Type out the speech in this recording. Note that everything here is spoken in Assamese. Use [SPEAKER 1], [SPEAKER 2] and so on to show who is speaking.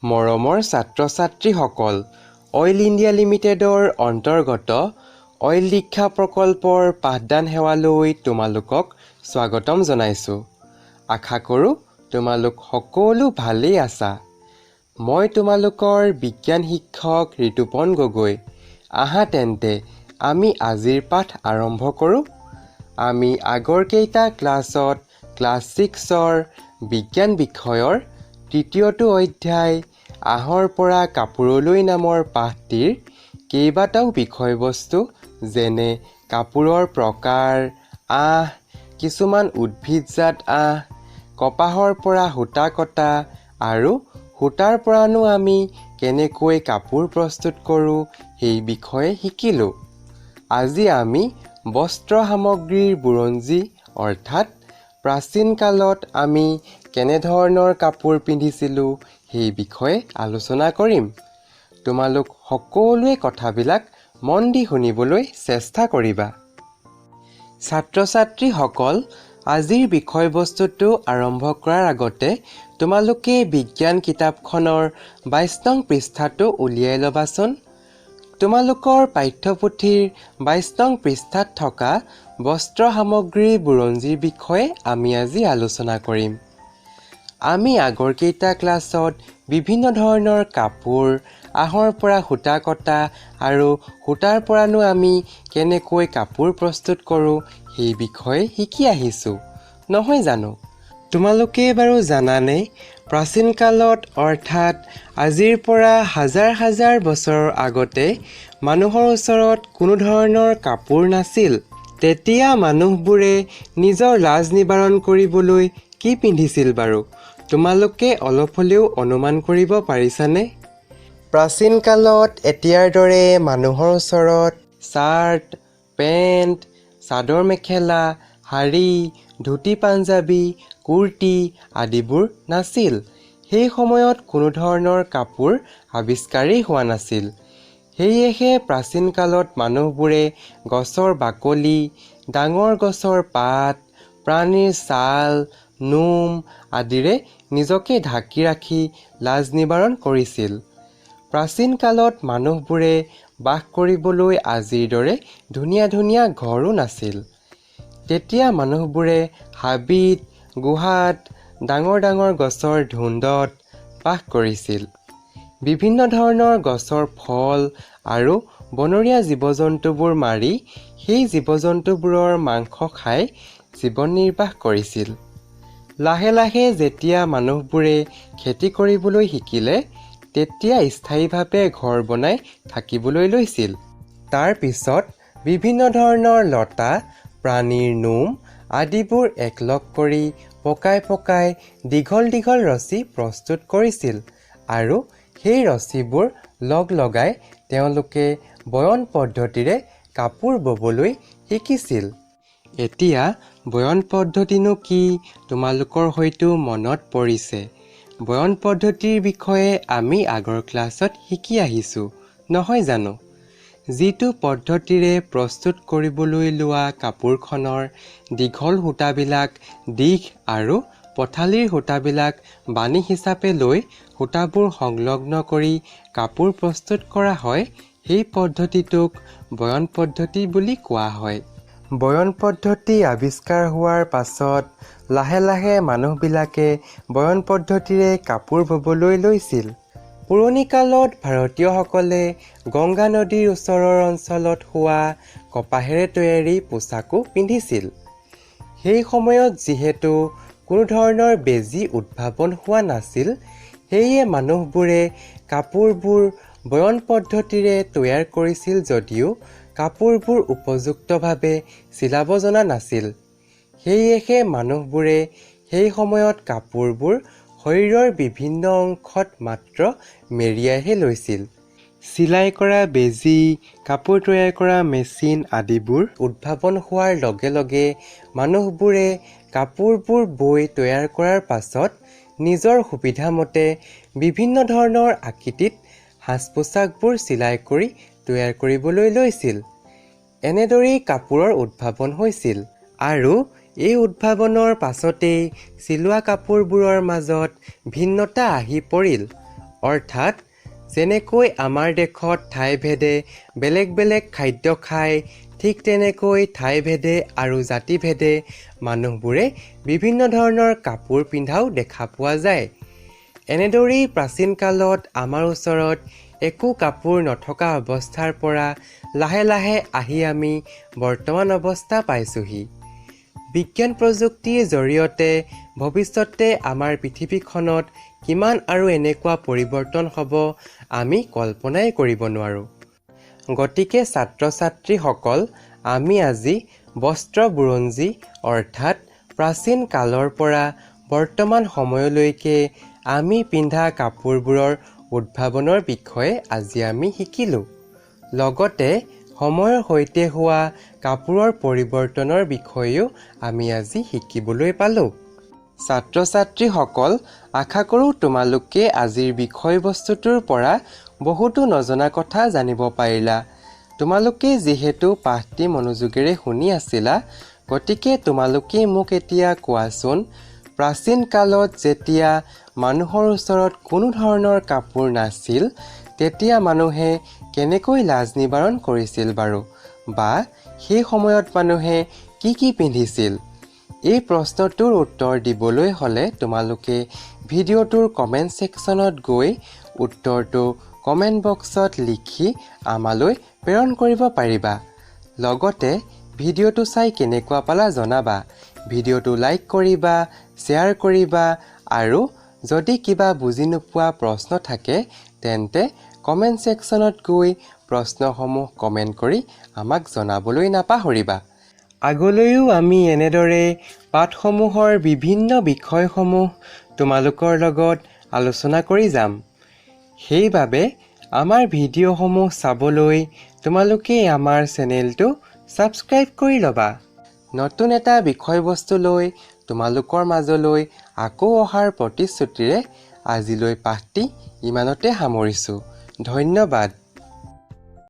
[SPEAKER 1] মৰমৰ ছাত্ৰ-ছাত্ৰীসকল, অইল ইণ্ডিয়া লিমিটেডৰ অন্তৰ্গত অইল দীক্ষা প্ৰকল্পৰ পাঠদান সেৱালৈ তোমালোকক স্বাগতম জনাইছোঁ। আশা কৰোঁ তোমালোক সকলো ভালেই আছা। মই তোমালোকৰ বিজ্ঞান শিক্ষক ঋতুপন গগৈ। আহা তেন্তে আমি আজিৰ পাঠ আৰম্ভ কৰোঁ। আমি আগৰ কেইটা ক্লাছত ক্লাছ 6ৰ বিজ্ঞান বিষয়ৰ তৃতীয়টো অধ্যায় আহৰ পৰা কাপোৰলৈ নামৰ পাঠটিৰ কেইবাটাও বিষয়বস্তু যেনে কাপোৰৰ প্ৰকাৰ, আঁহ, কিছুমান উদ্ভিদজাত আঁহ, কপাহৰ পৰা সূতা কটা আৰু সূতাৰ পৰানো আমি কেনেকৈ কাপোৰ প্ৰস্তুত কৰোঁ সেই বিষয়ে শিকিলোঁ। আজি আমি বস্ত্ৰ সামগ্ৰীৰ বুৰঞ্জী অৰ্থাৎ প্ৰাচীন কালত আমি কেনেধৰণৰ কাপোৰ পিন্ধিছিলোঁ সেই বিষয়ে আলোচনা কৰিম। তোমালোক সকলোৱে কথাবিলাক মন দি শুনিবলৈ চেষ্টা কৰিবা। ছাত্ৰ-ছাত্ৰীসকল, আজিৰ বিষয়বস্তুটো আৰম্ভ কৰাৰ আগতে তোমালোকে বিজ্ঞান কিতাপখনৰ 22 নং পৃষ্ঠাটো উলিয়াই ল'বাচোন। তোমালোকৰ পাঠ্যপুথিৰ 22 নং পৃষ্ঠাত থকা বস্ত্ৰ সামগ্ৰীৰ বুৰঞ্জীৰ বিষয়ে আমি আজি আলোচনা কৰিম। আমি আগৰ কেইটা ক্লাছত বিভিন্ন ধৰণৰ কাপোৰ, আঁহৰ পৰা সূতা কটা আৰু সূতাৰ পৰানো আমি কেনেকৈ কাপোৰ প্ৰস্তুত কৰোঁ সেই বিষয়ে শিকি আহিছোঁ, নহয় জানো? তোমালোকে বাৰু জানানে, প্ৰাচীন কালত অৰ্থাৎ আজিৰ পৰা হাজাৰ হাজাৰ বছৰৰ আগতে মানুহৰ ওচৰত কোনো ধৰণৰ কাপোৰ নাছিল। তেতিয়া মানুহবোৰে নিজৰ লাজ নিবাৰণ কৰিবলৈ কি পিন্ধিছিল বাৰু? তোমালোকে অলপ হ'লেও অনুমান কৰিব পাৰিছানে? প্ৰাচীন কালত এতিয়াৰ দৰে মানুহৰ ওচৰত চাৰ্ট, পেণ্ট, চাদৰ মেখেলা, শাৰী, ধুতি পাঞ্জাবী, কুৰ্তি আদিবোৰ নাছিল। সেই সময়ত কোনো ধৰণৰ কাপোৰ আৱিষ্কাৰেই হোৱা নাছিল। সেয়েহে প্ৰাচীন কালত মানুহবোৰে গছৰ বাকলি, ডাঙৰ গছৰ পাত, প্ৰাণীৰ ছাল, নোম আদিৰে নিজকে ঢাকি ৰাখি লাজ নিবাৰণ কৰিছিল। প্ৰাচীন কালত মানুহবোৰে বাস কৰিবলৈ আজিৰ দৰে ধুনীয়া ধুনীয়া ঘৰো নাছিল। তেতিয়া মানুহবোৰে হাবিত, গুহাত, ডাঙৰ ডাঙৰ গছৰ ধুন্দত বাস কৰিছিল। বিভিন্ন ধৰণৰ গছৰ ফল আৰু বনৰীয়া জীৱ-জন্তুবোৰ মাৰি সেই জীৱ-জন্তুবোৰৰ মাংস খাই জীৱন নিৰ্বাহ কৰিছিল। লাহে লাহে যেতিয়া মানুহবোৰে খেতি কৰিবলৈ শিকিলে, তেতিয়া স্থায়ীভাৱে ঘৰ বনাই থাকিবলৈ লৈছিল। তাৰ পিছত বিভিন্ন ধৰণৰ লতা, প্ৰাণীৰ নোম আদিবোৰ একলগ কৰি পকাই পকাই দীঘল দীঘল ৰছী প্ৰস্তুত কৰিছিল আৰু সেই ৰছীবোৰ লগ লগাই তেওঁলোকে বয়ন পদ্ধতিৰে কাপোৰ ববলৈ শিকিছিল। এতিয়া বয়ন পদ্ধতিনো কি তোমালোকৰ হয়তো মনত পৰিছে। বয়ন পদ্ধতিৰ বিষয়ে আমি আগৰ ক্লাছত শিকি আহিছোঁ, নহয় জানো? যিটো পদ্ধতিৰে প্ৰস্তুত কৰিবলৈ লোৱা কাপোৰখনৰ দীঘল সূতাবিলাক দীঘ আৰু পথালিৰ সূতাবিলাক বাণী হিচাপে লৈ সূতাবোৰ সংলগ্ন কৰি কাপোৰ প্ৰস্তুত কৰা হয়, সেই পদ্ধতিটোক বয়ন পদ্ধতি বুলি কোৱা হয়। বয়ন পদ্ধতি আৱিষ্কাৰ হোৱাৰ পাছত লাহে লাহে মানুহবিলাকে বয়ন পদ্ধতিৰে কাপোৰ ববলৈ লৈছিল। পুৰণি কালত ভাৰতীয়সকলে গংগা নদীৰ ওচৰৰ অঞ্চলত হোৱা কপাহেৰে তৈয়াৰী পোছাকো পিন্ধিছিল। সেই সময়ত যিহেতু কোনো ধৰণৰ বেজী উদ্ভাৱন হোৱা নাছিল, সেয়ে মানুহবোৰে কাপোৰবোৰ বয়ন পদ্ধতিৰে তৈয়াৰ কৰিছিল যদিও কাপোৰবোৰ উপযুক্তভাৱে চিলাব জনা নাছিল। সেয়েহে মানুহবোৰে সেই সময়ত কাপোৰবোৰ শৰীৰৰ বিভিন্ন অংশত মাত্ৰ মেৰিয়াইহে লৈছিল। চিলাই কৰা বেজী, কাপোৰ তৈয়াৰ কৰা মেচিন আদিবোৰ উদ্ভাৱন হোৱাৰ লগে লগে মানুহবোৰে কাপোৰবোৰ বৈ তৈয়াৰ কৰাৰ পাছত নিজৰ সুবিধামতে বিভিন্ন ধৰণৰ আকৃতিত সাজ-পোছাকবোৰ চিলাই কৰি তৈয়াৰ কৰিবলৈ লৈছিল। এনেদৰেই কাপোৰৰ উদ্ভাৱন হৈছিল আৰু এই উদ্ভাৱনৰ পাছতেই চিলোৱা কাপোৰবোৰৰ মাজত ভিন্নতা আহি পৰিল। অৰ্থাৎ যেনেকৈ আমাৰ দেশত ঠাইভেদে বেলেগ বেলেগ খাদ্য খায়, ঠিক তেনেকৈ ঠাইভেদে আৰু জাতিভেদে মানুহবোৰে বিভিন্ন ধৰণৰ কাপোৰ পিন্ধাও দেখা পোৱা যায়। এনেদৰেই প্ৰাচীন কালত আমাৰ ওচৰত একো কাপোৰ নথকা অৱস্থাৰ পৰা লাহে লাহে আহি আমি বৰ্তমান অৱস্থা পাইছোঁহি। বিজ্ঞান প্ৰযুক্তিৰ জৰিয়তে ভৱিষ্যতে আমাৰ পৃথিৱীখনত কিমান আৰু এনেকুৱা পৰিৱৰ্তন হ'ব আমি কল্পনাই কৰিব নোৱাৰোঁ। গতিকে ছাত্ৰ ছাত্ৰীসকল, আমি আজি বস্ত্ৰ বুৰঞ্জী অৰ্থাৎ প্ৰাচীন কালৰ পৰা বৰ্তমান সময়লৈকে আমি পিন্ধা কাপোৰবোৰৰ উদ্ভাৱনৰ বিষয়ে আজি আমি শিকিলোঁ। লগতে সময়ৰ সৈতে হোৱা কাপোৰৰ পৰিৱৰ্তনৰ বিষয়েও আমি আজি শিকিবলৈ পালোঁ। ছাত্ৰ ছাত্ৰীসকল, আশা কৰোঁ তোমালোকে আজিৰ বিষয়বস্তুটোৰ পৰা বহুতো নজনা কথা জানিব পাৰিলা। তোমালোকে যিহেতু পাঠটি মনোযোগেৰে শুনি আছিলা, গতিকে তোমালোকে মোক এতিয়া কোৱাচোন, প্ৰাচীন কালত যেতিয়া মানুহৰ ওচৰত কোনো ধৰণৰ কাপোৰ নাছিল, তেতিয়া মানুহে কেনেকৈ লাজ নিবাৰণ কৰিছিল বাৰু? বা সেই সময়ত মানুহে কি পিন্ধিছিল? এই প্ৰশ্নটোৰ উত্তৰ দিবলৈ হ'লে তোমালোকে ভিডিঅ'টোৰ কমেণ্ট ছেকশ্যনত গৈ উত্তৰটো কমেণ্ট বক্সত লিখি আমালৈ প্ৰেৰণ কৰিব পাৰিবা। লগতে ভিডিঅ'টো চাই কেনেকুৱা পালা জনাবা। ভিডিঅ'টো লাইক কৰিবা, শ্বেয়াৰ কৰিবা আৰু যদি কিবা বুজি নোপোৱা প্ৰশ্ন থাকে তেন্তে কমেণ্ট ছেকশ্যনত গৈ প্ৰশ্নসমূহ কমেণ্ট কৰি আমাক জনাবলৈ নাপাহৰিবা। আগলৈও আমি এনেদৰে পাঠসমূহৰ বিভিন্ন বিষয়সমূহ তোমালোকৰ লগত আলোচনা কৰি যাম। সেইবাবে আমাৰ ভিডিঅ'সমূহ চাবলৈ তোমালোকে আমাৰ চেনেলটো ছাবস্ক্ৰাইব কৰি ল'বা। নতুন এটা বিষয়বস্তু লৈ তোমালোকৰ মাজলৈ আকৌ অহাৰ প্ৰতিশ্ৰুতিৰে আজিলৈ পাঠটি ইমানতে সামৰিছোঁ। ধন্যবাদ।